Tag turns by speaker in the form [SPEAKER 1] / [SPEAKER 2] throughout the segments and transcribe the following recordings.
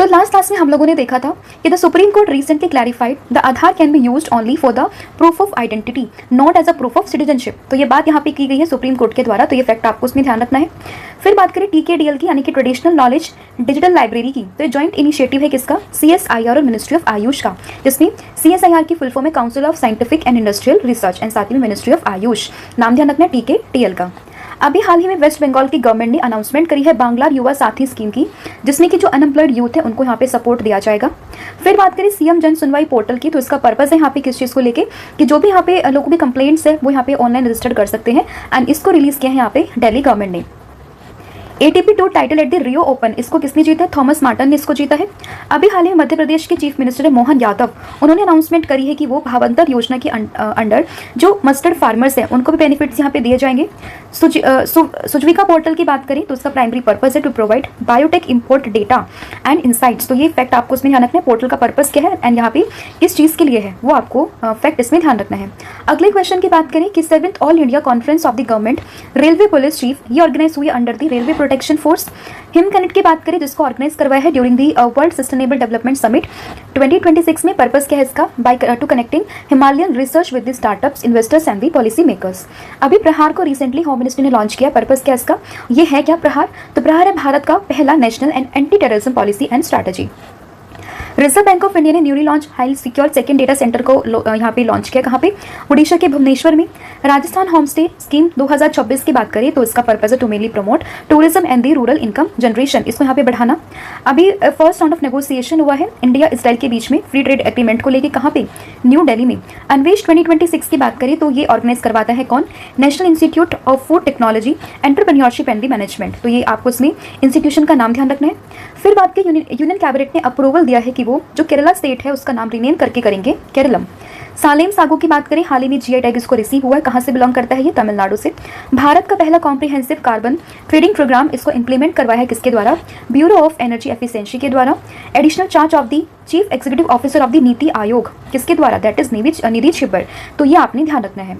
[SPEAKER 1] तो last class में हम लोगों ने देखा था कि the Supreme Court recently clarified the Aadhaar can be used only for the proof of identity not as a proof of citizenship. तो ये बात यहाँ पे की गई है सुप्रीम कोर्ट के द्वारा, तो ये फैक्ट आपको उसमें ध्यान रखना है। फिर बात करें TKDL की, यानी कि ट्रेडिशनल नॉलेज डिजिटल लाइब्रेरी की, तो ये जॉइंट इनिशिएटिव है किसका? CSIR और मिनिस्ट्री ऑफ आयुष का, जिसमें CSIR की फुल फॉर्म है council of scientific and industrial research and साथ में मिनिस्ट्री ऑफ आयुष। नाम ध्यान रखना है TKDL का। अभी हाल ही में वेस्ट बंगाल की गवर्नमेंट ने अनाउंसमेंट करी है बांग्ला युवा साथी स्कीम की, जिसमें कि जो अनएम्प्लॉयड यूथ है उनको यहाँ पे सपोर्ट दिया जाएगा। फिर बात करें सीएम जन सुनवाई पोर्टल की, तो इसका पर्पस है यहाँ पे किस चीज़ को लेके कि जो भी यहाँ पे लोगों की कंप्लेंट्स है वो यहाँ पे ऑनलाइन रजिस्टर कर सकते हैं, एंड इसको रिलीज किया है यहाँ पे दिल्ली गवर्नमेंट ने। ATP 2 title at the Rio open, इसको किसने जीता है? थॉमस मार्टन ने इसको जीता है। अभी हाल ही में मध्य प्रदेश के चीफ मिनिस्टर है मोहन यादव, उन्होंने अनाउंसमेंट करी है कि वो भावंतर योजना के अंडर जो मस्टर्ड फार्मर्स हैं उनको भी बेनिफिट्स यहाँ पे दिए जाएंगे। सुजविका पोर्टल की बात करें तो उसका प्राइमरी पर्पस है to provide biotech import data and insights. तो ये फैक्ट आपको इसमें ध्यान रखना है, पोर्टल का पर्पस क्या है एंड यहाँ पे किस चीज़ के लिए है वो आपको फैक्ट इसमें ध्यान रखना है। अगले क्वेश्चन की बात करें कि 7th all India conference of the government railway police chief, ये ऑर्गेनाइज हुई under the railway protection force. Him connect की बात करें जिसको ऑर्गेनाइज करवाया है during the world sustainable development summit 2026 में। पर्पस क्या है इसका? By two connecting Himalayan research with the startups, investors and the policy makers. अभी प्रहार को रिसेंटली होम मिनिस्ट्री ने लॉन्च किया। पर्पस क्या है इसका? ये है क्या प्रहार? तो प्रहार है भारत का पहला national and anti terrorism policy and strategy. Reserve Bank of India ने newly launch high secure second data centre को यहाँ पे लॉन्च किया। कहाँ पे? उड़ीसा के भुवनेश्वर में। राजस्थान होम स्टे स्कीम 2026 की बात करें तो इसका पर्पस है to mainly promote tourism and the rural income generation, इसको यहाँ पे बढ़ाना। अभी फर्स्ट राउंड ऑफ नेगोशिएशन हुआ है इंडिया इसराइल के बीच में फ्री ट्रेड एग्रीमेंट को लेकर, कहाँ पे? न्यू दिल्ली में। अन्वेष 2026 की बात करें तो ये ऑर्गेनाइज करवाता है कौन? National institute of food technology entrepreneurship and the management. तो ये आपको इसमें इंस्टीट्यूशन का नाम ध्यान रखना है। फिर बात की यूनियन कैबिनेट ने अप्रूवल दिया है कि वो जो केरला स्टेट है उसका नाम रीनेम करके करेंगे केरलम। सालेम सागो की बात करें, हाल ही में GI टैग इसको रिसीव हुआ है। कहाँ से बिलोंग करता है ये? तमिलनाडु से। भारत का पहला कॉम्प्रिहेंसिव कार्बन ट्रेडिंग प्रोग्राम, इसको इंप्लीमेंट करवाया है किसके द्वारा? ब्यूरो ऑफ एनर्जी एफिशिएंसी के द्वारा। Additional charge of the chief executive officer of the NITI Aayog किसके द्वारा? दैट इज निधि छिब्बर। तो ये आपने ध्यान रखना है।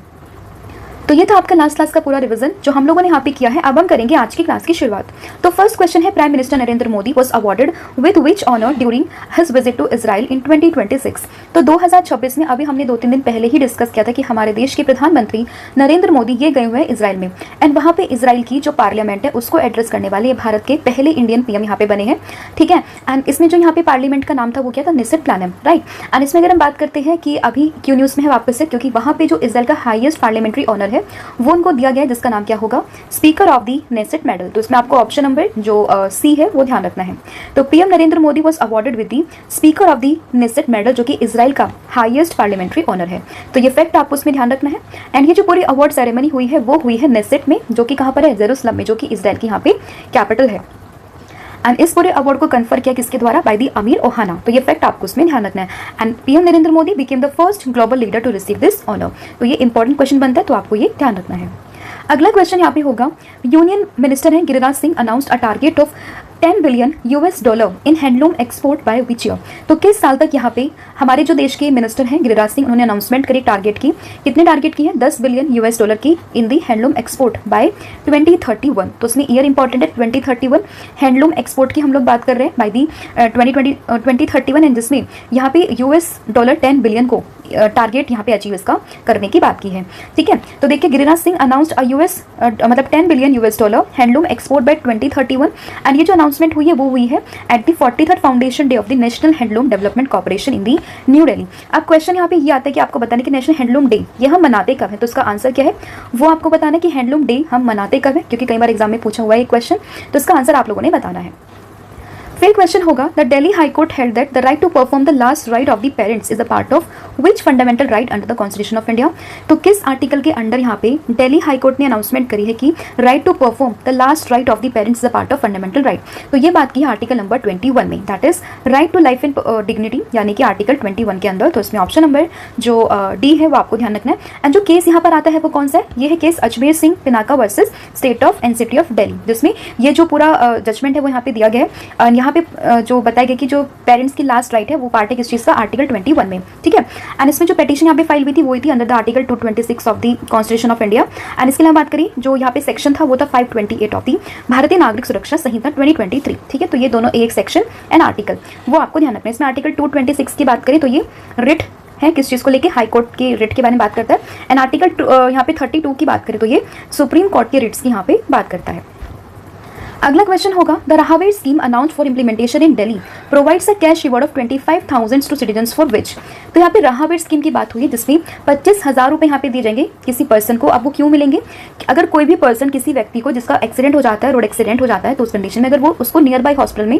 [SPEAKER 1] तो ये था आपका लास्ट क्लास का पूरा रिवीजन जो हम लोगों ने यहाँ पे किया है। अब हम करेंगे आज की क्लास की शुरुआत। तो फर्स्ट क्वेश्चन है, prime minister Narendra Modi was awarded with which honour during his visit to Israel in 2026। तो 2026 में अभी हमने 2-3 दिन पहले ही डिस्कस किया था कि हमारे देश के प्रधानमंत्री नरेंद्र मोदी ये गए हुए हैं इसराइल में, एंड वहाँ पे इसराइल की जो पार्लियामेंट है उसको एड्रेस करने वाले भारत के पहले इंडियन PM यहाँ पे बने हैं, ठीक है। एंड इसमें जो यहाँ पे पार्लियामेंट का नाम था वो क्या था? Knesset प्लानम, right. एंड इसमें अगर हम बात करते हैं कि अभी क्यों न्यूज़ में है वापस से, क्योंकि वहाँ पे जो इसराइल का हाईएस्ट पार्लियामेंट्री ऑनर है वो उनको दिया गया है, जिसका नाम क्या होगा? Speaker of the Knesset medal. तो इसमें आपको ऑप्शन नंबर जो C है वो ध्यान रखना है। तो PM Narendra Modi was awarded with the speaker of the Knesset medal, जो कि इसराइल का हाईएस्ट पार्लियामेंट्री ऑनर है। तो ये फैक्ट आपको उसमें ध्यान रखना है। एंड ये जो पूरी अवार्ड सेरेमनी हुई है वो हुई है नेसेट में, जो कि कहाँ पर है? जेरूसलम में, जो कि इसराइल की यहाँ पे कैपिटल है। एंड इस पूरे अवार्ड को कन्फर किया किसके द्वारा? बाय दी अमीर ओहाना। तो ये फैक्ट आपको उसमें ध्यान रखना है। And PM Narendra Modi became the first global leader to receive this honour. तो ये इंपॉर्टेंट क्वेश्चन बनता है, तो आपको ये ध्यान रखना है। अगला क्वेश्चन यहाँ पे होगा, यूनियन मिनिस्टर है Giriraj Singh announced a target of $10 billion in handloom export by which year. तो किस साल तक यहाँ पे हमारे जो देश के मिनिस्टर हैं गिरिराज सिंह, उन्होंने अनाउंसमेंट करी टारगेट की। कितने टारगेट की है? $10 बिलियन की इन दी हैंडलूम एक्सपोर्ट बाय 2031। तो उसमें ईयर इंपॉर्टेंट है 2031। हैंडलूम एक्सपोर्ट की हम लोग बात कर रहे हैं बाय दी 2031, एंड जिसमें यहाँ पे $10 बिलियन को टारगेट यहाँ पे अचीव इसका करने की बात की है, ठीक है। तो देखिए गिरिराज सिंह अनाउंस्ड मतलब $10 billion handloom export bye 2031। And ये जो अनाउंसमेंट हुई है वो हुई है at the 43rd foundation day of the national handloom development corporation in the new Delhi. अब क्वेश्चन यहाँ पे ये आता है कि आपको बताना है कि नेशनल हैंडलूम डे ये हम मनाते कब है? तो इसका आंसर क्या है वो आपको बताना है कि हैंडलूम डे हम मनाते कब है, क्योंकि कई बार एग्जाम में पूछा हुआ है ये क्वेश्चन। तो इसका आंसर आप लोगों ने बताना है। फिर क्वेश्चन होगा, the Delhi High Court held that the right to perform the last rite of the parents is a part of which fundamental right under the Constitution of India. तो किस आर्टिकल के अंडर यहाँ पे दिल्ली हाई कोर्ट ने announcement करी है कि right to perform the last rite of the parents is a part of fundamental right. तो ये बात की है आर्टिकल नंबर 21 में, that is right to life and dignity, यानी कि आर्टिकल 21 के अंदर। तो इसमें ऑप्शन नंबर जो D है वो आपको ध्यान रखना है। एंड जो केस यहाँ पर आता है वो कौन सा है? ये है case Ajmer Singh Pinaka versus state of and city of Delhi, जिसमें ये जो पूरा जजमेंट है वो यहाँ पे दिया गया है। यहाँ यहाँ पे जो बताया गया कि जो पेरेंट्स की लास्ट राइट है वो पार्ट है किस चीज़ का, आर्टिकल 21 में, ठीक है। एंड इसमें जो पेटिशन यहाँ पे फाइल हुई थी वो थी under the article 226 of the Constitution of India. And इसके लिए बात करें जो यहाँ पे सेक्शन था वो था 528 ऑफ दी भारतीय नागरिक सुरक्षा संहिता 2023, ठीक है। तो ये दोनों एक सेक्शन एंड आर्टिकल वो आपको ध्यान रखना है। इसमें आर्टिकल 226 की बात करें तो ये रिट है, किस चीज़ को लेके, हाई कोर्ट के रिट के बारे में बात करता है। एंड आर्टिकल यहाँ पे 32 की बात करें तो ये सुप्रीम कोर्ट के रिट्स की यहाँ पे बात करता है। अगला क्वेश्चन होगा, the Rahveer scheme announced for implementation in Delhi provides a cash reward of 25,000 to citizens for which. तो यहाँ पे राहावीर स्कीम की बात हुई है जिसमें 25,000 रुपये यहाँ पे दिए जाएंगे किसी पर्सन को। अब वो क्यों मिलेंगे, अगर कोई भी पर्सन किसी व्यक्ति को जिसका एक्सीडेंट हो जाता है, रोड एक्सीडेंट हो जाता है, तो उस कंडीशन में अगर वो उसको नियर बाई हॉस्पिटल में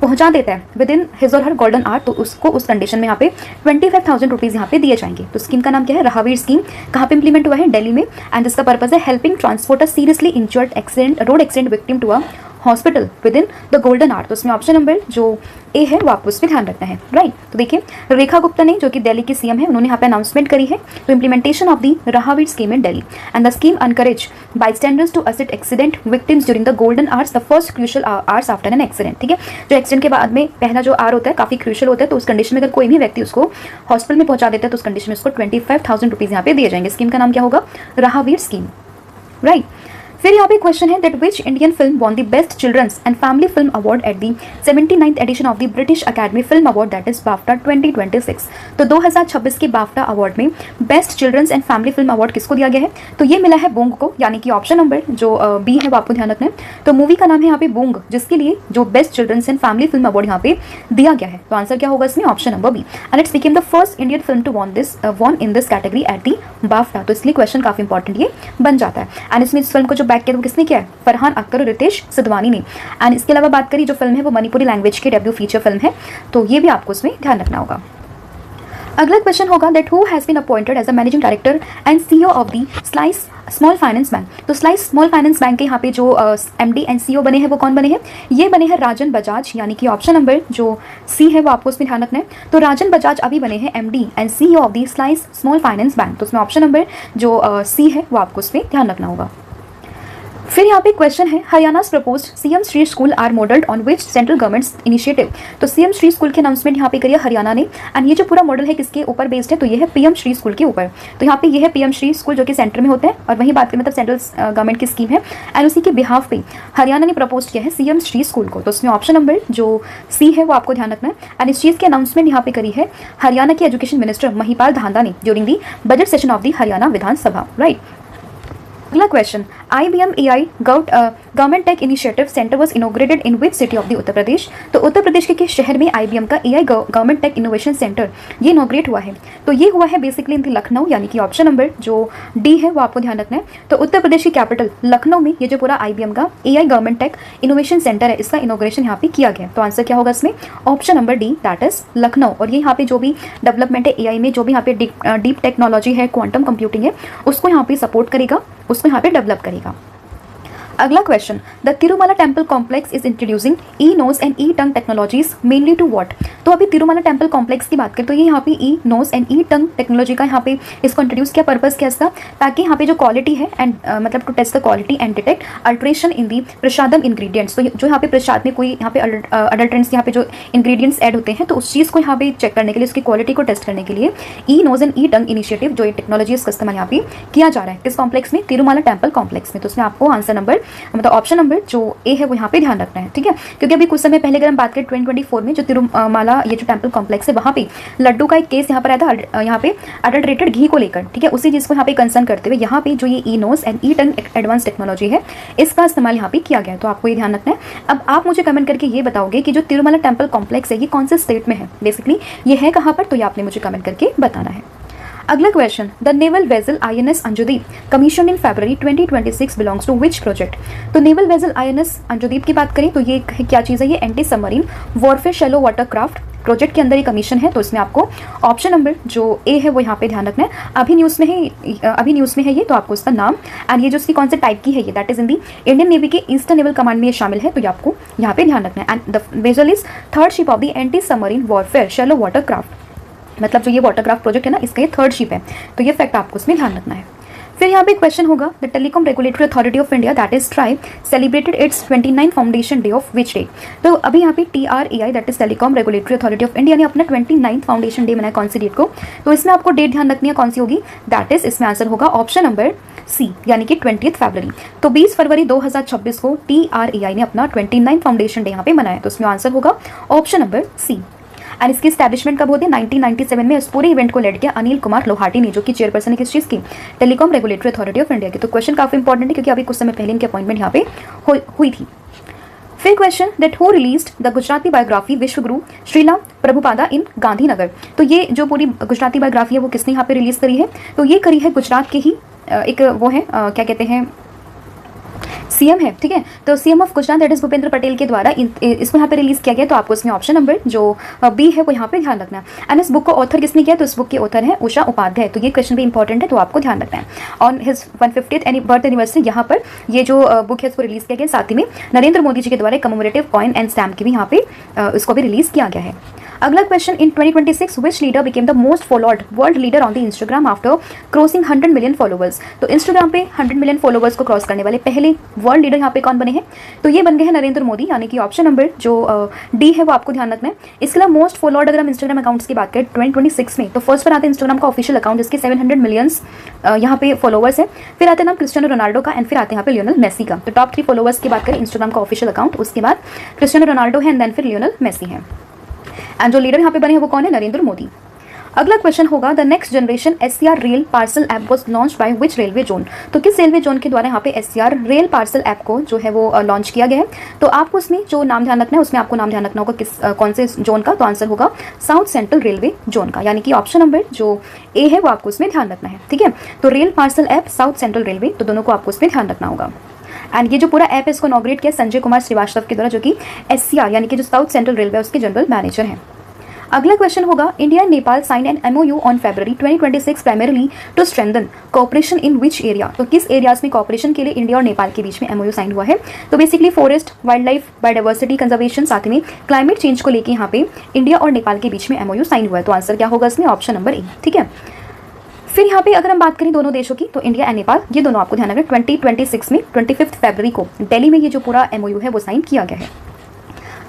[SPEAKER 1] पहुंचा देता है विद इन हिज और हर गोल्डन आवर, तो उसको उस कंडीशन में यहाँ पे 25,000 रुपीज़ यहाँ पे दिए जाएंगे। तो स्कीम का नाम क्या है, राहावीर स्कीम। कहाँ पे इंप्लीमेंट हुआ है, दिल्ली में। एंड जिसका पर्पज है helping transport a seriously injured accident road accident victim to a hospital within the golden hour. तो उसमें ऑप्शन नंबर जो ए है वो आपको उस पर ध्यान रखना है, राइट। तो देखिए रेखा गुप्ता ने, जो कि दिल्ली की सीएम है, उन्होंने यहाँ पे अनाउंसमेंट करी है तो implementation of the Rahveer scheme in Delhi and the scheme encourage bystanders to assist accident victims during the golden hours, the first crucial hours after an accident, ठीक है। जो एक्सीडेंट के बाद में पहला जो आवर होता है काफी क्रूशियल होता है, तो उस कंडीशन में अगर कोई भी व्यक्ति उसको हॉस्पिटल में पहुंचा देता है तो उस कंडीशन में उसको 25,000 रुपीज़ यहाँ पे दिए जाएंगे। स्कीम का नाम क्या होगा, राहावीर स्कीम, राइट। फिर यहाँ पे क्वेश्चन है that which Indian film won the best children's and family film award at the 79th edition of the British Academy Film Award that is BAFTA 2026। तो 2026 के बाफ्टा अवार्ड में best children's and family film award किसको दिया गया है, तो ये मिला है बूंग को, यानी कि ऑप्शन नंबर जो बी है वो आपको ध्यान रखना है। तो मूवी का नाम है यहाँ पे बूंग, जिसके लिए जो best children's and family film award यहाँ पे दिया गया है। तो आंसर क्या होगा इसमें, option number B. And it's became the first Indian film to won in this category at the BAFTA. तो इसलिए क्वेश्चन काफी इंपॉर्टेंट ये बन जाता है। एंड इसमें इस फिल्म को जो बैक किया वो किसने किया है, फरहान अख्तर और रितेश सिद्धवानी ने। एंड इसके अलावा बात करी जो फिल्म है वो मणिपुरी लैंग्वेज की डेब्यू फीचर फिल्म है, तो ये भी आपको इसमें ध्यान रखना होगा। अगला क्वेश्चन होगा that who has been appointed as a managing director and CEO of the Slice Small Finance Bank. तो स्लाइस स्मॉल फाइनेंस बैंक के यहाँ पे जो एमडी एंड सीईओ बने हैं वो कौन बने हैं, ये बने हैं राजन बजाज, यानी कि ऑप्शन नंबर जो सी है वो आपको उसमें ध्यान रखना है। तो राजन बजाज अभी बने हैं MD and CEO of the Slice Small Finance Bank. तो उसमें ऑप्शन नंबर जो सी है वो आपको उसमें ध्यान रखना होगा। फिर यहाँ पे क्वेश्चन है, Haryana's proposed CM Shri school are modelled on which central government initiative. तो सीएम श्री स्कूल की अनाउंसमेंट यहाँ पे करी है हरियाणा ने। एंड ये जो पूरा मॉडल है किसके ऊपर बेस्ड है, तो ये है पीएम श्री स्कूल के ऊपर। तो यहाँ पे ये है पीएम श्री स्कूल जो कि सेंटर में होता है, और वही बात करें मतलब सेंट्रल गवर्नमेंट की स्कीम है। एंड उसी के बिहाफ पे हरियाणा ने प्रपोज किया है सीएम श्री स्कूल को। तो उसमें ऑप्शन नंबर जो सी है वो आपको ध्यान रखना है। एंड इस चीज़ की अनाउंसमेंट यहाँ पे करी है हरियाणा के एजुकेशन मिनिस्टर महिपाल धांधा ने during the budget session of the Haryana Vidhan Sabha, right. अगला question, IBM AI government tech initiative centre was inaugurated in which city of the Uttar Pradesh. तो उत्तर प्रदेश के किस शहर में IBM का AI government tech innovation centre ये इनॉग्रेट हुआ है, तो ये हुआ है बेसिकली इन लखनऊ, यानी कि ऑप्शन नंबर जो डी है वो आपको ध्यान रखना है। तो उत्तर प्रदेश की कैपिटल लखनऊ में ये जो पूरा IBM का AI government tech innovation centre है इसका इनोग्रेशन यहाँ पे किया गया। तो आंसर क्या होगा इसमें, option number D, that is Lucknow. और ये यहाँ पे जो भी डेवलपमेंट है AI में, जो भी यहाँ पे डीप टेक्नोलॉजी है, क्वांटम कंप्यूटिंग है, उसको यहाँ पे सपोर्ट करेगा, उसको यहाँ पे डेवलप करेगा। अगला question, the Tirumala temple complex is introducing e nose and e tongue technologies mainly to what. तो अभी तिरुमला टेम्पल कॉम्प्लेक्स की बात करें तो ये यहाँ पे e nose and e tongue technology का यहाँ पे इसको इंट्रोड्यूस किया। पर्पस क्या इसका, ताकि यहाँ पे जो क्वालिटी है एंड मतलब to test the quality and detect adulteration in the prasadam ingredients. तो जो यहाँ पे प्रसाद में कोई यहाँ पे अडल्ट्रेंट्स यहाँ पे जो इंग्रीडियंट्स ऐड होते हैं तो उस चीज़ को यहाँ पे चेक करने के लिए, उसकी क्वालिटी को टेस्ट करने के लिए e nose and e tongue initiative जो ये टेक्नोलॉजी इसका इस्तेमाल यहाँ पे किया जा रहा है। किस कॉम्प्लेक्स में, तिरुमला टेम्पल कॉम्प्लेक्स में। तो उसमें आपको आंसर नंबर मतलब ऑप्शन नंबर जो ए है वो यहाँ पे ध्यान रखना है, ठीक है। क्योंकि अभी कुछ समय पहले अगर हम बात करें 2024 में जो तिरुमाला ये जो टेम्पल कॉम्प्लेक्स है वहाँ पे लड्डू का एक केस यहाँ पर आया था, यहाँ पे अडल्ट्रेटेड घी को लेकर, ठीक है। उसी चीज़ को यहाँ पे कंसर्न करते हुए यहाँ पे जो ये e nose and e tongue advance technology है इसका इस्तेमाल यहाँ पे किया गया है। तो आपको ये ध्यान रखना है। अब आप मुझे कमेंट करके ये बताओगे कि जो तिरुमला टेम्पल कॉम्प्लेक्स है ये कौन से स्टेट में है, बेसिकली ये है कहाँ पर, तो ये आपने मुझे कमेंट करके बताना है। अगला question, the naval vessel INS Anjadip commission in February 2026 belongs to which project. तो नेवल वेसल INS अंजुदीप की बात करें तो ये क्या चीज़ है, ये anti submarine warfare shallow water craft project के अंदर ये कमीशन है। तो इसमें आपको ऑप्शन नंबर जो ए है वो यहाँ पे ध्यान रखना है। अभी न्यूज़ में है ये, तो आपको उसका नाम एंड ये जो उसकी कौन से टाइप की है ये, that is in the Indian navy के ईस्टर्न नेवल कमांड में ये शामिल है। तो ये आपको यहाँ पे ध्यान रखना है। And the vessel is third ship of the anti submarine warfare shallow water craft, मतलब जो ये वाटरक्राफ्ट प्रोजेक्ट है ना इसका ये थर्ड शिप है। तो ये फैक्ट आपको उसमें ध्यान रखना है। फिर यहाँ पे क्वेश्चन होगा, the telecom regulatory authority of India that is try celebrated it's 29 foundation day of which day. तो अभी यहाँ पे TRAI that is telecom regulatory authority of India ने अपना 29 फाउंडेशन डे मनाया कौन सी डेट को। तो इसमें आपको डेट ध्यान रखनी है कौन सी होगी, दैट इज इसमें आंसर होगा ऑप्शन नंबर सी यानी कि 20 फरवरी। तो 20 फरवरी 2026 को TRAI ने अपना 29 फाउंडेशन डे यहाँ पे मनाया। तो इसमें आंसर होगा ऑप्शन नंबर सी। एंड इसकी स्टैब्लिशमेंट कब होती है, 1997 में इस पूरे इवेंट को लेड किया अनिल कुमार लोहाटी ने, जो कि चेयरपर्सन है किस चीज़ की, telecom regulatory authority of India की। तो क्वेश्चन काफी इंपॉर्टेंट है क्योंकि अभी कुछ समय पहले इनकी अपॉइंटमेंट यहाँ पे हुई थी। फिर question, that who released the Gujarati biography Vishwaguru Shrila Prabhupada in Gandhinagar. तो ये जो पूरी गुजराती बायोग्राफी है वो किसने यहाँ पे रिलीज करी है, तो ये करी है गुजरात के ही एक वो है क्या कहते हैं सीएम है, ठीक है। तो CM of Gujarat that is Bhupendra Patel के द्वारा इसको यहाँ पे रिलीज किया गया। तो आपको इसमें ऑप्शन नंबर जो बी है वो यहाँ पे ध्यान रखना है। एंड इस बुक को ऑथर किसने किया, तो इस बुक के ऑथर है उषा उपाध्याय। तो ये क्वेश्चन भी इंपॉर्टेंट है, तो आपको ध्यान रखना है। On his 150th birth anniversary यहाँ पर ये जो बुक है इसको रिलीज किया गया। साथ ही में नरेंद्र मोदी जी के द्वारा कमेमोरेटिव कॉइन एंड स्टैम्प की भी यहाँ पे इसको भी रिलीज किया गया है। अगला question, in 2026 which leader became the most followed world leader on the Instagram after crossing 100 million followers. तो इंस्टाग्राम पे 100 मिलियन फॉलोवर्स को क्रॉस करने वाले पहले वर्ल्ड लीडर यहाँ पे कौन बने हैं, तो ये बन गए हैं नरेंद्र मोदी, यानी कि ऑप्शन नंबर जो डी है वो आपको ध्यान रखना है। इसके अलावा मोस्ट फॉलोड अगर हम इंस्टाग्राम अकाउंट्स की बात करें 2026 में, तो फर्स्ट पर आते हैं इंस्टाग्राम का ऑफिशियल अकाउंट जिसके 700 मिलियंस यहाँ पे फॉलोवर्स है। फिर आते हैं नाम क्रिस्टियानो रोनाल्डो का, एंड फिर आते हैं यहाँ पे लियोनल मेसी का। तो टॉप 3 फॉलोवर्स की बात करें इंस्टाग्राम का ऑफिशियल अकाउंट, उसके बाद क्रिस्टियानो रोनाल्डो है एंड देन फिर लियोनल मेसी है। एंड जो लीडर यहाँ पे बने हैं वो कौन है, नरेंद्र मोदी। अगला क्वेश्चन होगा, the next generation SCR rail parcel app was launch by which railway zone. तो किस रेलवे जोन के द्वारा यहाँ पे SCR रेल पार्सल ऐप को जो है वो लॉन्च किया गया है। तो आपको उसमें जो नाम ध्यान रखना है, उसमें आपको नाम ध्यान रखना होगा किस कौन से जोन का, तो आंसर होगा साउथ सेंट्रल रेलवे जोन का, यानी कि ऑप्शन नंबर जो ए है वो आपको उसमें ध्यान रखना है, ठीक है। तो rail parcel app south central railway, तो दोनों को आपको उसमें ध्यान रखना होगा। एंड ये जो पूरा ऐप है इसको इनॉग्रेट किया संजय कुमार श्रीवास्तव के द्वारा, जो कि SCR यानी कि जो साउथ सेंट्रल रेलवे उसके जनरल मैनेजर हैं। अगला क्वेश्चन होगा, India and Nepal sign an MOU on February 2026 primarily to strengthen cooperation in which area. तो किस एरियाज में कोऑपरेशन के लिए इंडिया और नेपाल के बीच में MOU साइन हुआ है, तो basically forest, wild life, biodiversity conservation, साथ में क्लाइमेट चेंज को लेकर यहाँ पे इंडिया और नेपाल के बीच में MOU साइन हुआ है। तो आंसर क्या होगा इसमें, ऑप्शन नंबर ए, ठीक है। फिर यहाँ पे अगर हम बात करें दोनों देशों की, तो इंडिया एंड नेपाल ये दोनों आपको ध्यान रखना, 2026 में 25 फरवरी को दिल्ली में ये जो पूरा MOU है वो साइन किया गया है।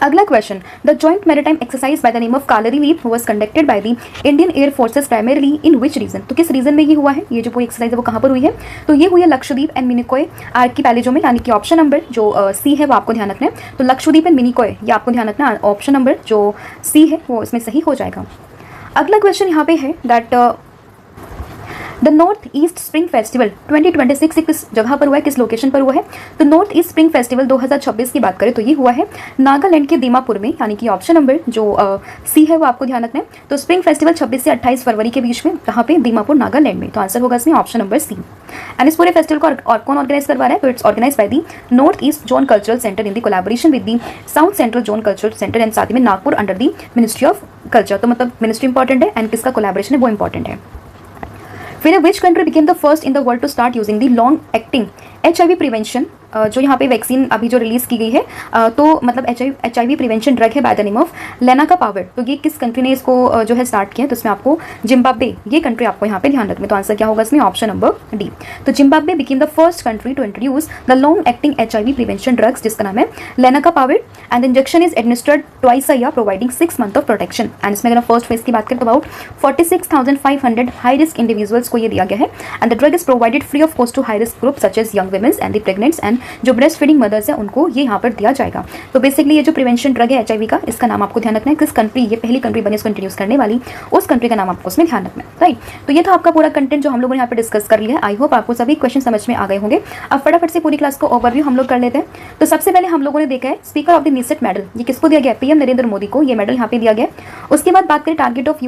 [SPEAKER 1] अगला question, the joint maritime exercise by the name of Kalari Leap was conducted by the Indian air forces primarily in which region. तो किस रीजन में ये हुआ है, ये जो पूरी एक्सरसाइज है वो कहाँ पर हुई है, तो ये हुई है लक्षद्वीप एंड मिनिकॉय आर्कीपेलागो में, यानी कि ऑप्शन नंबर जो सी है वो आपको ध्यान रखना है। तो लक्षद्वीप एंड मिनिकॉय ये आपको ध्यान रखना है, ऑप्शन नंबर जो सी है वो इसमें सही हो जाएगा। अगला क्वेश्चन यहाँ पे है that the north east spring festival 2026 किस जगह पर हुआ है, किस लोकेशन पर हुआ है, तो नॉर्थ ईस्ट स्प्रिंग फेस्टिवल 2026 की बात करें तो ये हुआ है नागालैंड के दीमापुर में, यानी कि ऑप्शन नंबर जो सी है वो आपको ध्यान रखना है। तो स्प्रिंग फेस्टिवल 26 से 28 फरवरी के बीच में कहाँ पे, दीमापुर नागालैंड में। तो आंसर होगा इसमें ऑप्शन नंबर सी। एंड इस पूरे फेस्टिवल को कौन ऑर्गेनाइज करवा रहा है, तो it's organise by the north east zone cultural centre in the collaboration with the south central zone cultural centre and साथ में Nagpur under the ministry of culture. तो मतलब मिनिस्ट्री इंपॉर्टेंट है एंड किसका कोलैबोरेशन है वो इंपॉर्टेंट है। फिर which country became the first in the world to start using the long acting HIV prevention, जो यहाँ पे वैक्सीन अभी जो रिलीज की गई है, तो मतलब HIV प्रिवेंशन ड्रग है बाय द नेम ऑफ लेनाकापाविर। तो ये किस कंट्री ने इसको जो है स्टार्ट किया, तो इसमें आपको जिम्बाब्वे ये कंट्री आपको यहाँ पे ध्यान रखना है। तो आंसर क्या होगा इसमें, ऑप्शन नंबर डी। तो Zimbabwe became the first country to introduce the long acting HIV prevention drugs, जिसका नाम है lenacapavir, and injection is administered twice a year providing 6 month of protection. And इसमें अगर फर्स्ट फेज की बात करें तो अबाउट 46,500 हाई रिस्क इंडिविजुअल्स को ये दिया गया है। And the drug is provided free of cost to high risk group such as young womens and the pregnants and जो ब्रेस्ट फीडिंग मदर्स है उनको ये यहाँ पर दिया जाएगा। तो बेसिकली ये जो प्रिवेंशन ड्रग है HIV का, इसका नाम आपको ध्यान रखना है, किस कंट्री, ये पहली कंट्री बनी इसको इंट्रोड्यूस करने वाली, उस कंट्री का नाम आपको उसमें ध्यान रखना है, राइट। तो ये था आपका पूरा कंटेंट जो हम लोगों ने यहाँ पे डिस्कस कर लिया है। आई होप आपको सभी क्वेश्चन समझ में आ गए होंगे। अब फटाफट से पूरी क्लास को ओवरव्यू हम लोग कर लेते हैं। तो सबसे पहले हम लोगों ने देखा है स्पीकर ऑफ द निसेट मेडल, ये किसको दिया गया, PM नरेंद्र मोदी को ये मेडल यहाँ पे दिया गया। उसके बाद बात करें टारगेट ऑफ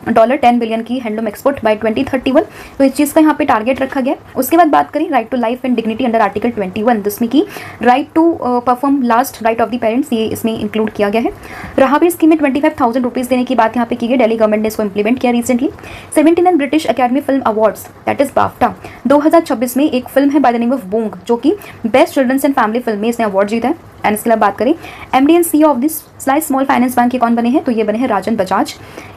[SPEAKER 1] $10 बिलियन की हैंडलूम एक्सपोर्ट बाय 2031, तो इस चीज़ का यहाँ पे टारगेट रखा गया। उसके बाद बात करें right to life and dignity under article 21, जिसमें की right to perform last rite of the parents ये इसमें इंक्लूड किया गया है। रहाबीर स्कीम में 25,000 रुपीज़ देने की बात यहाँ पे की गई, दिल्ली गवर्नमेंट ने इसको इंप्लीमेंट किया recently. 79 British Academy film awards that is BAFTA 2026 में एक फिल्म है bye the name of Boong, जो कि best children's and family film में इसने अवार्ड जीता है। एंड इसके अलावा बात करें MD and CEO of this slice Small Finance Bank के कौन बने हैं, तो ये बने हैं राजन बजाज।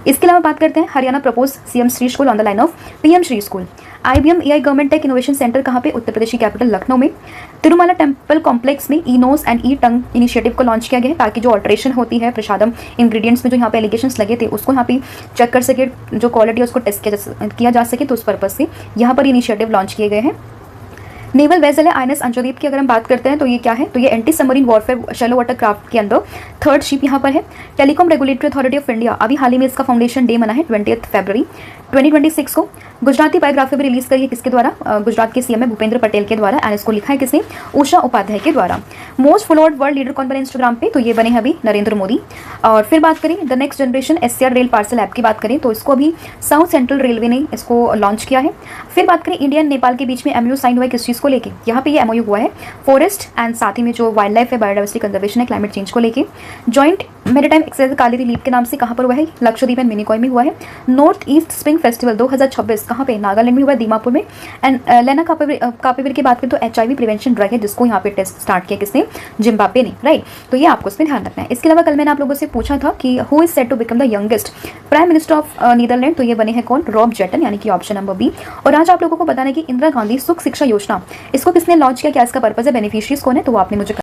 [SPEAKER 1] इसके अलावा बात करते हैं Haryana propose CM Shri school on the line of PM Shri school. IBM AI government tech innovation centre कहाँ पे, उत्तर प्रदेश की कैपिटल लखनऊ में। तिरुमला टेम्पल कॉम्प्लेक्स में ई-नोज एंड ई-टंग इनिशिएटिव को लॉन्च किया गया है ताकि जो ऑल्ट्रेशन होती है प्रसादम इंग्रेडिएंट्स में जो यहाँ पे एलिगेशंस लगे थे उसको यहाँ पे चेक कर सके, जो क्वालिटी है उसको टेस्ट किया जा सके, तो उस पर्पज से यहाँ पर इनिशिएटिव लॉन्च किए गए हैं। नेवल वेसल है INS अंशुदीप की अगर हम बात करते हैं तो ये क्या है, तो ये anti submarine warfare shallow water craft के अंदर थर्ड शिप यहाँ पर है। Telecom regulatory authority of India अभी हाल ही में इसका फाउंडेशन डे मना है 20 फरवरी 2026 को। गुजराती बायोग्राफी भी रिलीज करी है किसके द्वारा, गुजरात के CM है भूपेंद्र पटेल के द्वारा, एंड इसको लिखा है किसने, उषा उपाध्याय के द्वारा। मोस्ट फॉलोअर्ड वर्ल्ड लीडर कौन बने इंस्टाग्राम पे, तो ये बने हैं अभी नरेंद्र मोदी। और फिर बात करें the next generation SCR rail parcel app की बात करें तो इसको अभी साउथ सेंट्रल रेलवे ने इसको लॉन्च किया है। फिर बात करें इंडिया एंड नेपाल के बीच में MOU साइन हुआ है किस चीज़ को लेके, यहाँ पे ये MOU हुआ है फॉरेस्ट एंड साथ ही में जो वाइल्ड लाइफ है, बायोडाइवर्सिटी कंजर्वेशन है, क्लाइमेट चेंज को लेके। जॉइंट मेरीटाइम एक्सरसाइज कालीरी लीप के नाम से कहाँ पर हुआ है, लक्षद्वीप एंड मिनिकॉय में हुआ है। नॉर्थ ईस्ट स्प्रिंग फेस्टिवल 2026 कहाँ पे, नागालैंड में हुआ है, दीमापुर में। एंड लेना कापेविर की बात करें तो HIV प्रिवेंशन ड्रग है जिसको यहाँ पे टेस्ट स्टार्ट किया किसने, जिम्बाब्वे ने, राइट। तो ये आपको इसमें ध्यान रखना है। इसके अलावा कल मैंने आप लोगों से पूछा था कि who is set to become the youngest prime minister of Netherland, तो ये बने हैं कौन, रॉब जेटन, यानी कि ऑप्शन नंबर B। और आज आप लोगों को बताना है कि इंदिरा गांधी सुख शिक्षा योजना इसको किसने लॉन्च किया, क्या इसका पर्पज है, बेनिफिशियरीज कौन है, तो वो आपने मुझे